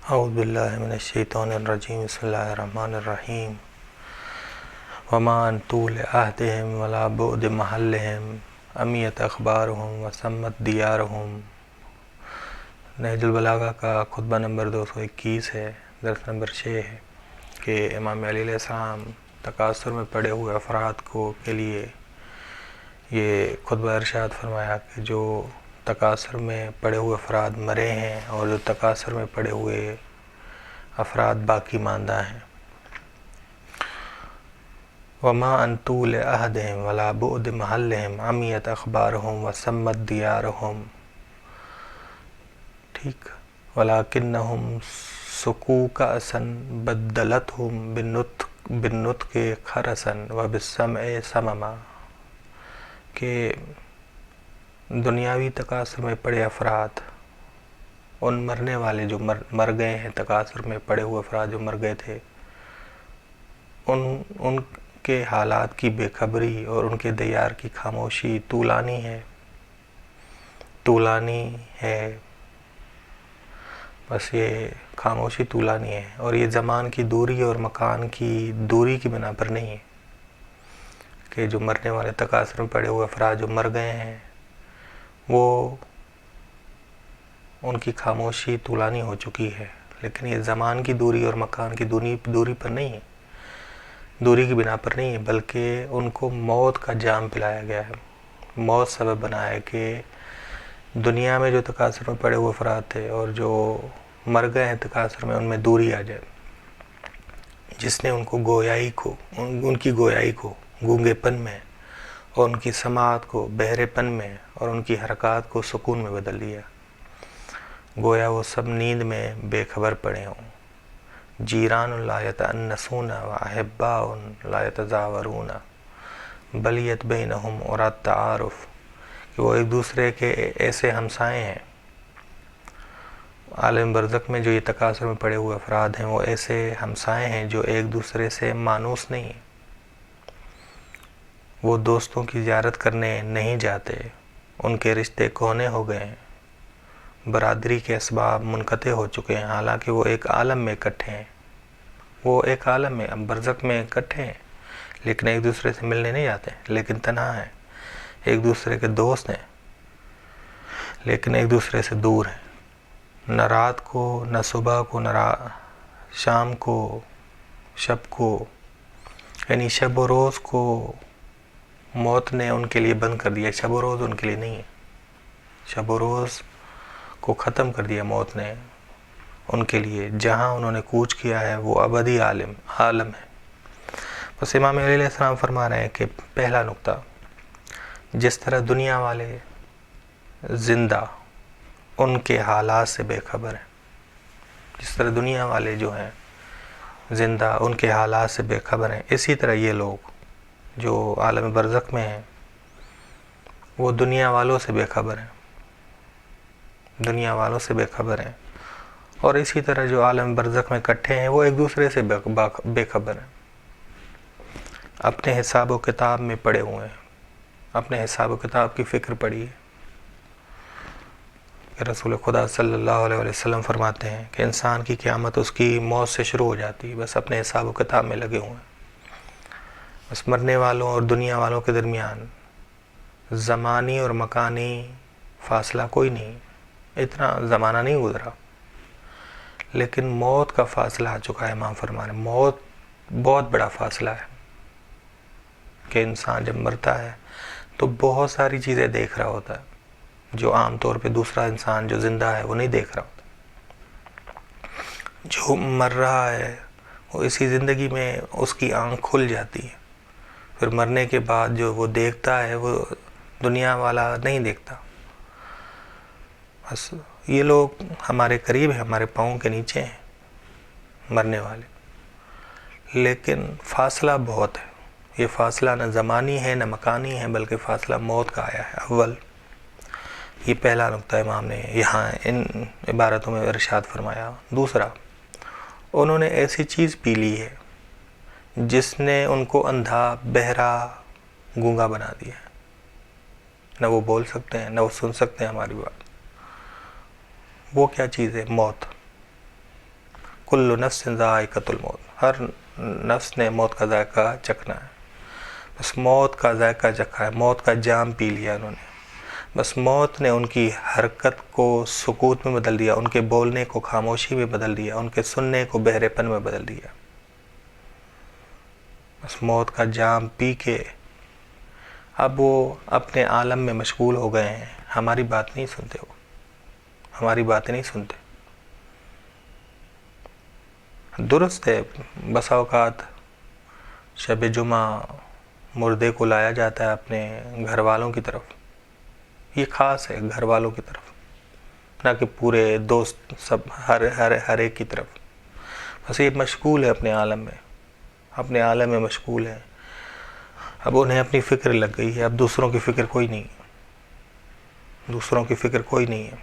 اعوذ باللہ من الشیطان الرجیم بسم اللہ الرحمن الرحیم وما ان طول عہدہم ولا بعد محلہم امیت اخبارہم وسمت دیارہم۔ نہج البلاغہ کا خطبہ نمبر 221 ہے، درس نمبر 6 ہے کہ امام علی علیہ السلام تکاثر میں پڑے ہوئے افراد کے لیے یہ خطبہ ارشاد فرمایا کہ جو تکاثر میں پڑے ہوئے افراد مرے ہیں اور جو تکاثر میں پڑے ہوئے افراد باقی ماندہ ہیں۔ وما ان طول عہدہم ولا بعد محلہم عمیت اخبارہم وسمت دیارہم، ٹھیک، ولیکنہم سقوا کأسا بدلتہم بالنطق خرسا وبالسمع سمما، کہ دنیاوی تکاثر میں پڑے افراد، ان مرنے والے جو مر گئے ہیں، تکاثر میں پڑے ہوئے افراد جو مر گئے تھے، ان کے حالات کی بے خبری اور ان کے دیار کی خاموشی طولانی ہے، بس یہ خاموشی طولانی ہے، اور یہ زمان کی دوری اور مکان کی دوری کی بنا پر نہیں ہے کہ جو مرنے والے تکاثر میں پڑے ہوئے افراد جو مر گئے ہیں وہ ان کی خاموشی طولانی ہو چکی ہے، لیکن یہ زمان کی دوری اور مکان کی دوری پر نہیں ہے، دوری کی بنا پر نہیں ہے، بلکہ ان کو موت کا جام پلایا گیا ہے۔ موت سبب بنا ہے کہ دنیا میں جو تکاثر میں پڑے ہوئے افراد تھے اور جو مر گئے ہیں تکاثر میں، ان میں دوری آ جائے، جس نے ان کی گویائی کو گونگے پن میں اور ان کی سماعت کو بہرے پن میں اور ان کی حرکات کو سکون میں بدل دیا، گویا وہ سب نیند میں بے خبر پڑے ہوں۔ جیران لا یتأنسون واحباء لا یتزاورون بلیت بینہم اور التعارف، کہ وہ ایک دوسرے کے ایسے ہمسائے ہیں۔ عالم برزخ میں جو یہ تکاثر میں پڑے ہوئے افراد ہیں وہ ایسے ہمسائے ہیں جو ایک دوسرے سے مانوس نہیں ہیں، وہ دوستوں کی زیارت کرنے نہیں جاتے، ان کے رشتے کہنے ہو گئے ہیں، برادری کے اسباب منقطع ہو چکے ہیں، حالانکہ وہ ایک عالم میں اکٹھے ہیں، وہ ایک عالم میں برزخ میں اکٹھے ہیں، لیکن ایک دوسرے سے ملنے نہیں جاتے، لیکن تنہا ہیں، ایک دوسرے کے دوست ہیں لیکن ایک دوسرے سے دور ہیں، نہ رات کو نہ صبح کو نہ شام کو شب کو، یعنی شب و روز کو موت نے ان کے لیے بند کر دیا، شب و روز ان کے لیے نہیں ہے، شب و روز کو ختم کر دیا موت نے ان کے لیے، جہاں انہوں نے کوچ کیا ہے وہ ابدی عالم ہے۔ بس امام علیہ السلام فرما رہے ہیں کہ پہلا نقطہ، جس طرح دنیا والے زندہ ان کے حالات سے بے خبر ہیں، جس طرح دنیا والے جو ہیں زندہ ان کے حالات سے بے خبر ہیں، اسی طرح یہ لوگ جو عالم برزخ میں ہیں وہ دنیا والوں سے بے خبر ہیں، دنیا والوں سے بے خبر ہیں، اور اسی طرح جو عالم برزخ میں اکٹھے ہیں وہ ایک دوسرے سے بے خبر ہیں، اپنے حساب و کتاب میں پڑے ہوئے ہیں، اپنے حساب و کتاب کی فکر پڑی ہے۔ رسول خدا صلی اللہ علیہ وسلم فرماتے ہیں کہ انسان کی قیامت اس کی موت سے شروع ہو جاتی ہے، بس اپنے حساب و کتاب میں لگے ہوئے ہیں، بس مرنے والوں اور دنیا والوں کے درمیان زمانی اور مکانی فاصلہ کوئی نہیں، اتنا زمانہ نہیں گزرا، لیکن موت کا فاصلہ آ چکا ہے۔ امام فرما رہے ہیں موت بہت بڑا فاصلہ ہے، کہ انسان جب مرتا ہے تو بہت ساری چیزیں دیکھ رہا ہوتا ہے جو عام طور پہ دوسرا انسان جو زندہ ہے وہ نہیں دیکھ رہا ہوتا، جو مر رہا ہے وہ اسی زندگی میں اس کی آنکھ کھل جاتی ہے، پھر مرنے کے بعد جو وہ دیکھتا ہے وہ دنیا والا نہیں دیکھتا، بس یہ لوگ ہمارے قریب ہیں، ہمارے پاؤں کے نیچے ہیں مرنے والے، لیکن فاصلہ بہت ہے، یہ فاصلہ نہ زمانی ہے نہ مکانی ہے، بلکہ فاصلہ موت کا آیا ہے اول۔ یہ پہلا نقطہ امام نے یہاں ان عبارتوں میں ارشاد فرمایا۔ دوسرا، انہوں نے ایسی چیز پی لی ہے جس نے ان کو اندھا بہرا گونگا بنا دیا ہے، نہ وہ بول سکتے ہیں نہ وہ سن سکتے ہیں ہماری بات۔ وہ کیا چیز ہے؟ موت۔ کل نفس ذائقۃ الموت، ہر نفس نے موت کا ذائقہ چکھنا ہے، بس موت کا ذائقہ چکھا ہے، موت کا جام پی لیا انہوں نے، بس موت نے ان کی حرکت کو سکوت میں بدل دیا، ان کے بولنے کو خاموشی میں بدل دیا، ان کے سننے کو بہرے پن میں بدل دیا، بس موت کا جام پی کے اب وہ اپنے عالم میں مشغول ہو گئے ہیں، ہماری بات نہیں سنتے، وہ ہماری باتیں نہیں سنتے۔ درست ہے، بسا اوقات شب جمعہ مردے کو لایا جاتا ہے اپنے گھر والوں کی طرف، یہ خاص ہے گھر والوں کی طرف، نہ کہ پورے دوست سب ہر ایک کی طرف، بس یہ مشغول ہے اپنے عالم میں، اپنے عالم میں مشغول ہے، اب انہیں اپنی فکر لگ گئی ہے، اب دوسروں کی فکر کوئی نہیں، دوسروں کی فکر کوئی نہیں ہے۔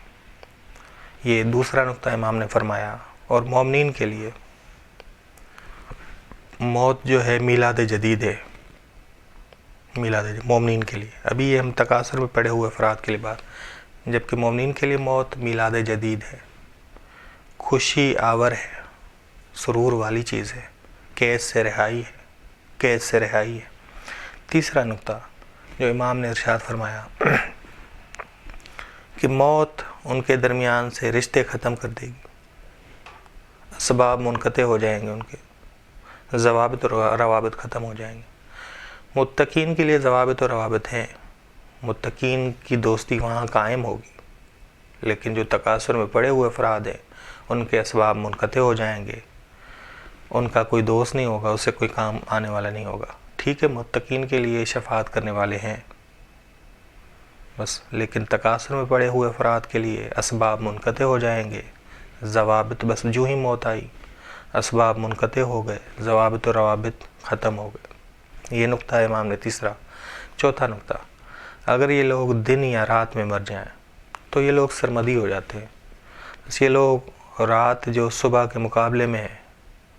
یہ دوسرا نقطہ امام نے فرمایا۔ اور مومنین کے لیے موت جو ہے میلاد جدید ہے، میلاد مومنین کے لیے، ابھی یہ ہم تکاثر میں پڑے ہوئے افراد کے لیے بات، جبکہ مومنین کے لیے موت میلاد جدید ہے، خوشی آور ہے، سرور والی چیز ہے، قید سے رہائی ہے، قید سے رہائی ہے۔ تیسرا نقطہ جو امام نے ارشاد فرمایا کہ موت ان کے درمیان سے رشتے ختم کر دے گی، اسباب منقطع ہو جائیں گے، ان کے ضوابط اور روابط ختم ہو جائیں گے۔ متقین کے لیے ضوابط اور روابط ہیں، متقین کی دوستی وہاں قائم ہوگی، لیکن جو تکاثر میں پڑے ہوئے افراد ہیں ان کے اسباب منقطع ہو جائیں گے، ان کا کوئی دوست نہیں ہوگا، اس سے کوئی کام آنے والا نہیں ہوگا۔ ٹھیک ہے، متقین کے لیے شفاعت کرنے والے ہیں بس، لیکن تکاثر میں پڑے ہوئے افراد کے لیے اسباب منقطع ہو جائیں گے، ضوابط بس جو ہی موت آئی اسباب منقطع ہو گئے، ضوابط و روابط ختم ہو گئے۔ یہ نقطہ ہے امام نے تیسرا۔ چوتھا نقطہ، اگر یہ لوگ دن یا رات میں مر جائیں تو یہ لوگ سرمدی ہو جاتے ہیں، بس یہ لوگ رات جو صبح کے مقابلے میں ہے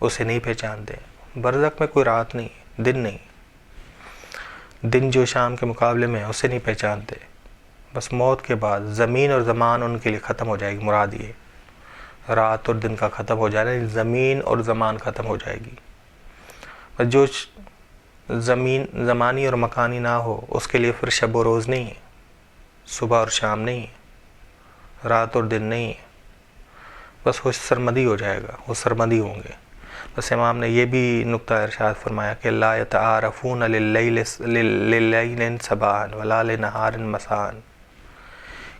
اسے نہیں پہچانتے، برزخ میں کوئی رات نہیں، دن نہیں، دن جو شام کے مقابلے میں ہے اسے نہیں پہچانتے، بس موت کے بعد زمین اور زمان ان کے لیے ختم ہو جائے گی، مراد یہ رات اور دن کا ختم ہو جائے گا، زمین اور زمان ختم ہو جائے گی، بس جو زمین زمانی اور مکانی نہ ہو اس کے لیے پھر شب و روز نہیں ہے، صبح اور شام نہیں ہے، رات اور دن نہیں ہے، بس وہ سرمدی ہو جائے گا، وہ سرمدی ہوں گے۔ بس امام نے یہ بھی نقطہ ارشاد فرمایا کہ لا یتعارفون للیل صباحا ولا لنہار مساء،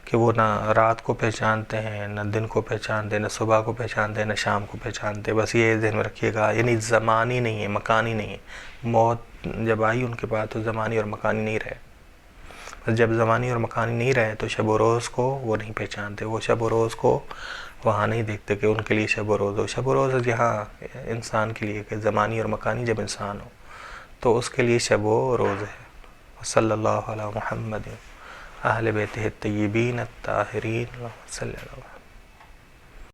کہ وہ نہ رات کو پہچانتے ہیں، نہ دن کو پہچانتے، نہ صبح کو پہچانتے، نہ شام کو پہچانتے، بس یہ ذہن میں رکھیے گا، یعنی زمانی نہیں ہے، مکانی نہیں ہے، موت جب آئی ان کے بعد تو زمانی اور مکانی نہیں رہے، بس جب زمانی اور مکانی نہیں رہے تو شب و روز کو وہ نہیں پہچانتے، وہ شب و روز کو وہاں نہیں دیکھتے کہ ان کے لیے شب و روز ہو، شب و روز یہاں انسان کے لیے کہ زمانی اور مکانی جب انسان ہو تو اس کے لیے شب و روز ہے۔ صلی اللہ علی محمد اہل بیتہ الطیبین الطاہرین صلی اللہ علیہ وسلم۔